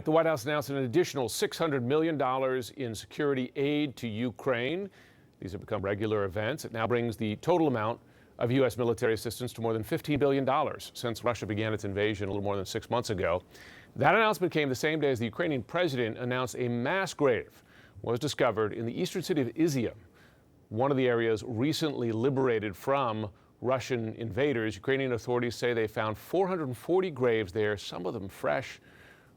the White House announced an additional $600 million in security aid to Ukraine. These have become regular events. It now brings the total amount of U.S. military assistance to more than $15 billion since Russia began its invasion a little more than 6 months ago. That announcement came the same day as the Ukrainian president announced a mass grave was discovered in the eastern city of Izium, one of the areas recently liberated from Russian invaders. Ukrainian authorities say they found 440 graves there, some of them fresh.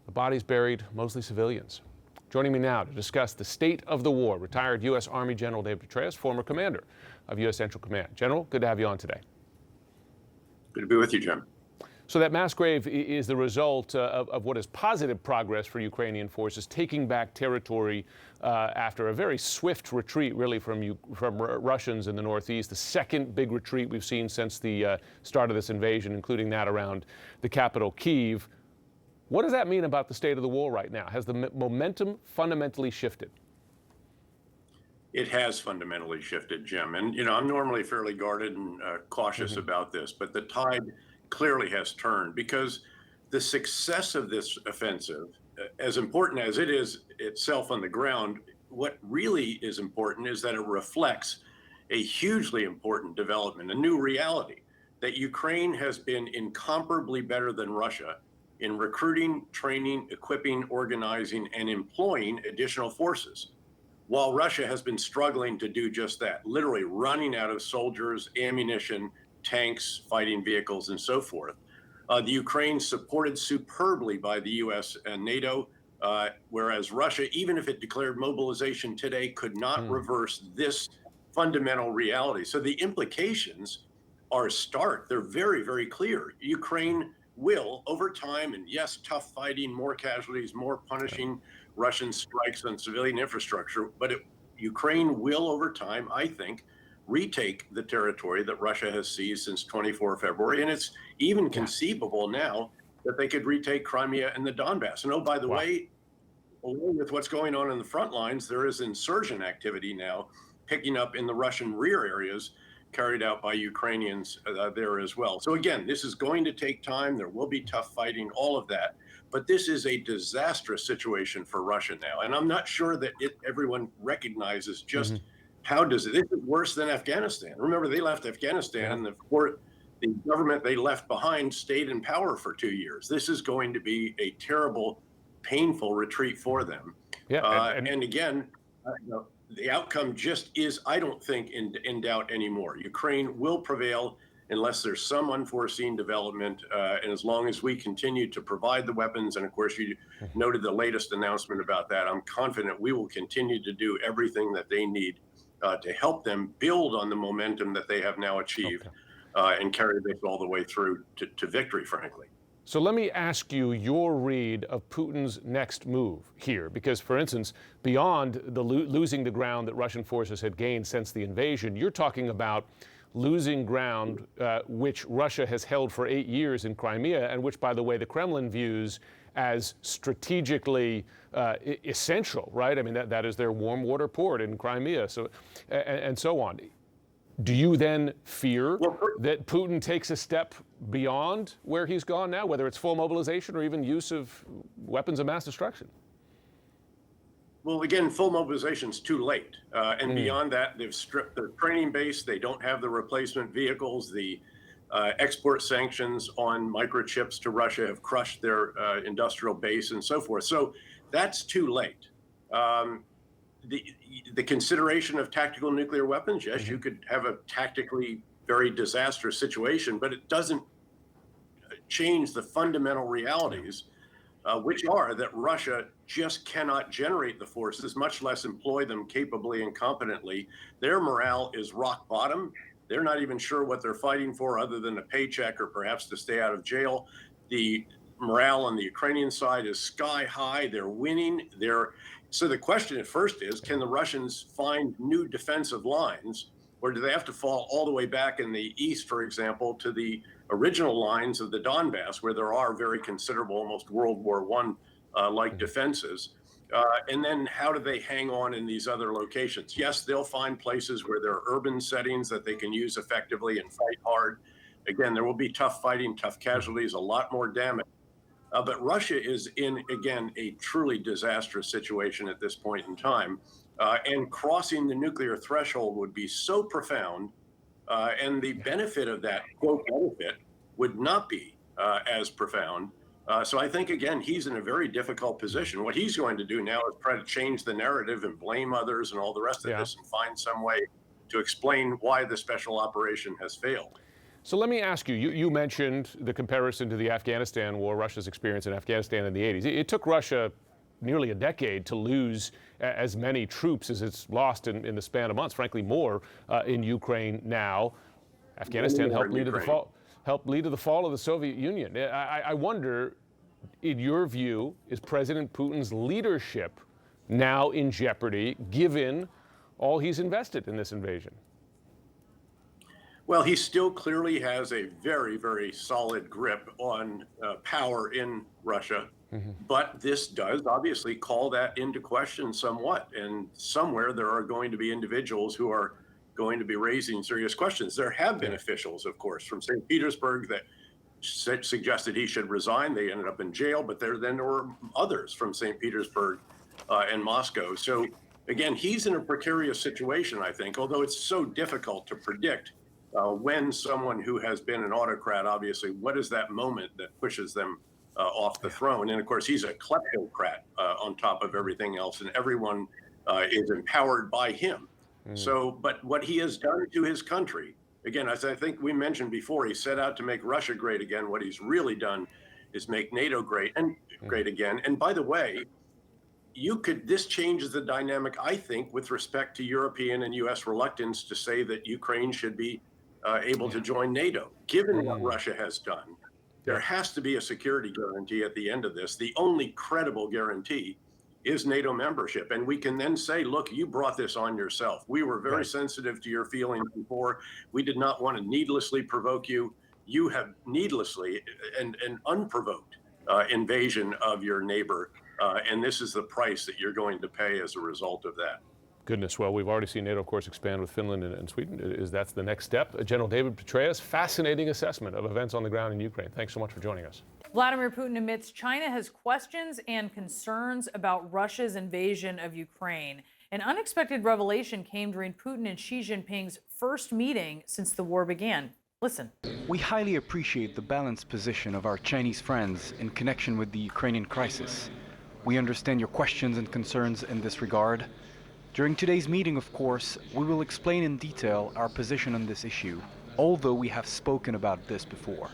The bodies buried, mostly civilians. Joining me now to discuss the state of the war, retired U.S. Army General Dave Petraeus, former commander of U.S. Central Command. General, good to have you on today. Good to be with you, Jim. So that mass grave is the result of what is positive progress for Ukrainian forces taking back territory after a very swift retreat, really, from Russians in the northeast. The second big retreat we've seen since the start of this invasion, including that around the capital, Kyiv. What does that mean about the state of the war right now? Has the momentum fundamentally shifted? It has fundamentally shifted, Jim. And, I'm normally fairly guarded and cautious about this, but the tide clearly has turned because the success of this offensive, as important as it is itself on the ground, what really is important is that it reflects a hugely important development, a new reality, that Ukraine has been incomparably better than Russia in recruiting, training, equipping, organizing, and employing additional forces, while Russia has been struggling to do just that, literally running out of soldiers, ammunition, tanks, fighting vehicles, and so forth. The Ukraine supported superbly by the U.S. and NATO, whereas Russia, even if it declared mobilization today, could not reverse this fundamental reality. So the implications are stark. They're very, very clear. Ukraine will, over time, and yes, tough fighting, more casualties, more punishing Russian strikes on civilian infrastructure, but Ukraine will, over time, I think, retake the territory that Russia has seized since 24 February. And it's even conceivable now that they could retake Crimea and the Donbass. And oh, by the way, along with what's going on in the front lines, there is insurgent activity now picking up in the Russian rear areas carried out by Ukrainians there as well. So again, this is going to take time. There will be tough fighting, all of that. But this is a disastrous situation for Russia now. And I'm not sure that everyone recognizes just how does it. This is worse than Afghanistan. Remember, they left Afghanistan and the government they left behind stayed in power for 2 years. This is going to be a terrible, painful retreat for them. And again, the outcome just is, I don't think, in doubt anymore. Ukraine will prevail unless there's some unforeseen development. And as long as we continue to provide the weapons, and of course, you noted the latest announcement about that, I'm confident we will continue to do everything that they need to help them build on the momentum that they have now achieved and carry this all the way through to victory, frankly. So let me ask you your read of Putin's next move here, because, for instance, beyond the losing the ground that Russian forces had gained since the invasion, you're talking about losing ground which Russia has held for 8 years in Crimea, and which, by the way, the Kremlin views as strategically essential, right? I mean, that is their warm water port in Crimea, and so on. Do you then fear that Putin takes a step beyond where he's gone now, whether it's full mobilization or even use of weapons of mass destruction? Well, again, full mobilization is too late. And beyond that, they've stripped their training base. They don't have the replacement vehicles. The export sanctions on microchips to Russia have crushed their industrial base and so forth. So that's too late. The consideration of tactical nuclear weapons, yes, you could have a tactically very disastrous situation, but it doesn't change the fundamental realities, which are that Russia just cannot generate the forces, much less employ them capably and competently. Their morale is rock bottom. They're not even sure what they're fighting for other than a paycheck or perhaps to stay out of jail. The morale on the Ukrainian side is sky high. They're winning. So the question at first is, can the Russians find new defensive lines, or do they have to fall all the way back in the east, for example, to the original lines of the Donbass, where there are very considerable, almost World War I like defenses? And then how do they hang on in these other locations? Yes, they'll find places where there are urban settings that they can use effectively and fight hard. Again, there will be tough fighting, tough casualties, a lot more damage. But Russia is in, again, a truly disastrous situation at this point in time. And crossing the nuclear threshold would be so profound, and the benefit of that, quote, benefit would not be as profound. So I think, again, he's in a very difficult position. What he's going to do now is try to change the narrative and blame others and all the rest of this and find some way to explain why the special operation has failed. So let me ask you, you mentioned the comparison to the Afghanistan war, Russia's experience in Afghanistan in the 80s. It took Russia nearly a decade to lose as many troops as it's lost in the span of months, frankly more in Ukraine now. Afghanistan helped lead to the fall of the Soviet Union. I wonder, in your view, is President Putin's leadership now in jeopardy given all he's invested in this invasion? Well, he still clearly has a very, very solid grip on power in Russia. But this does obviously call that into question somewhat. And somewhere there are going to be individuals who are going to be raising serious questions. There have been officials, of course, from St. Petersburg that suggested he should resign. They ended up in jail. But then there were others from St. Petersburg and Moscow. So, again, he's in a precarious situation, I think, although it's so difficult to predict. When someone who has been an autocrat, obviously, what is that moment that pushes them off the throne? And of course, he's a kleptocrat on top of everything else, and everyone is empowered by him. So, but what he has done to his country, again, as I think we mentioned before, he set out to make Russia great again. What he's really done is make NATO great again. And by the way, this changes the dynamic, I think, with respect to European and U.S. reluctance to say that Ukraine should be able to join NATO. Given what Russia has done, there has to be a security guarantee at the end of this. The only credible guarantee is NATO membership. And we can then say, look, you brought this on yourself. We were very sensitive to your feelings before. We did not want to needlessly provoke you. You have needlessly and unprovoked invasion of your neighbor. And this is the price that you're going to pay as a result of that. Goodness, well, we've already seen NATO, of course, expand with Finland and Sweden. That's the next step? General David Petraeus, fascinating assessment of events on the ground in Ukraine. Thanks so much for joining us. Vladimir Putin admits China has questions and concerns about Russia's invasion of Ukraine. An unexpected revelation came during Putin and Xi Jinping's first meeting since the war began. Listen. We highly appreciate the balanced position of our Chinese friends in connection with the Ukrainian crisis. We understand your questions and concerns in this regard. During today's meeting, of course, we will explain in detail our position on this issue, although we have spoken about this before.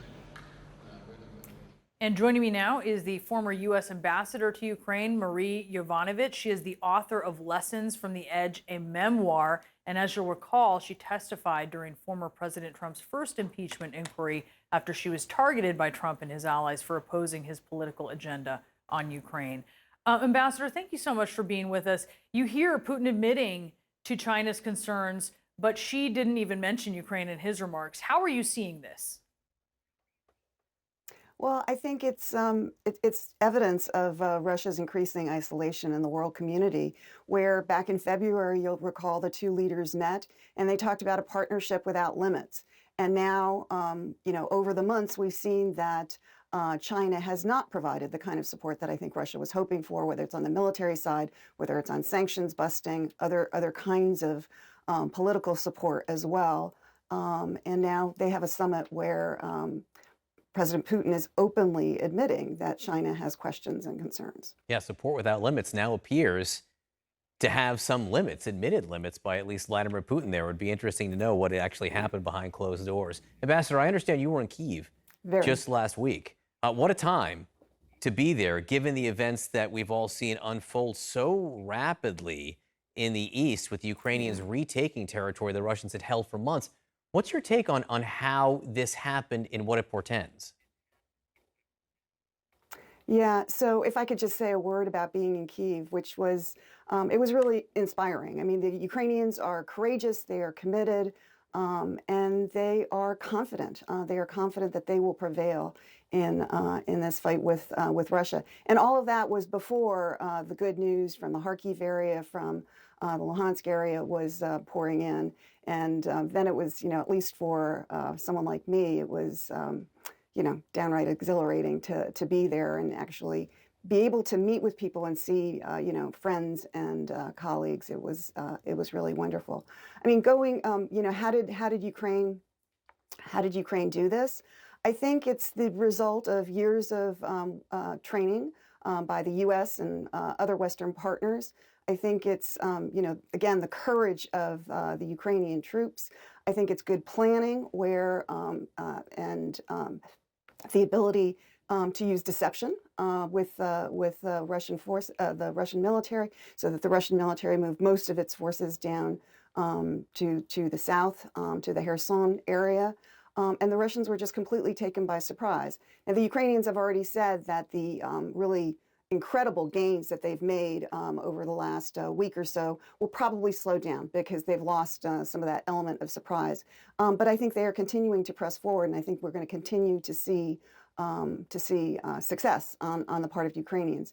And joining me now is the former U.S. ambassador to Ukraine, Marie Yovanovitch. She is the author of Lessons from the Edge, a memoir. And as you'll recall, she testified during former President Trump's first impeachment inquiry after she was targeted by Trump and his allies for opposing his political agenda on Ukraine. Ambassador, thank you so much for being with us. You hear Putin admitting to China's concerns, but Xi didn't even mention Ukraine in his remarks. How are you seeing this? Well, I think it's evidence of Russia's increasing isolation in the world community, where back in February, you'll recall the two leaders met and they talked about a partnership without limits. And now, over the months, we've seen that China has not provided the kind of support that I think Russia was hoping for, whether it's on the military side, whether it's on sanctions busting, other kinds of political support as well. And now they have a summit where President Putin is openly admitting that China has questions and concerns. Yeah, support without limits now appears to have some limits, admitted limits by at least Vladimir Putin there. It would be interesting to know what actually happened behind closed doors. Ambassador, I understand you were in Kyiv just last week. What a time to be there, given the events that we've all seen unfold so rapidly in the east, with the Ukrainians retaking territory the Russians had held for months. What's your take on how this happened and what it portends? Yeah, so if I could just say a word about being in Kyiv, which was, it was really inspiring. I mean, the Ukrainians are courageous, they are committed, and they are confident. They are confident that they will prevail in this fight with Russia. And all of that was before the good news from the Kharkiv area, from the Luhansk area was pouring in. And then it was, at least for someone like me, it was, downright exhilarating to be there and actually be able to meet with people and see, friends and colleagues. It was really wonderful. I mean, going, how did Ukraine do this? I think it's the result of years of training by the U.S. and other Western partners. I think it's, again, the courage of the Ukrainian troops. I think it's good planning and the ability to use deception with the Russian military, so that the Russian military moved most of its forces down to the south, to the Kherson area. And the Russians were just completely taken by surprise. Now, the Ukrainians have already said that the really incredible gains that they've made over the last week or so will probably slow down because they've lost some of that element of surprise. But I think they are continuing to press forward, and I think we're going to continue to see success on the part of Ukrainians.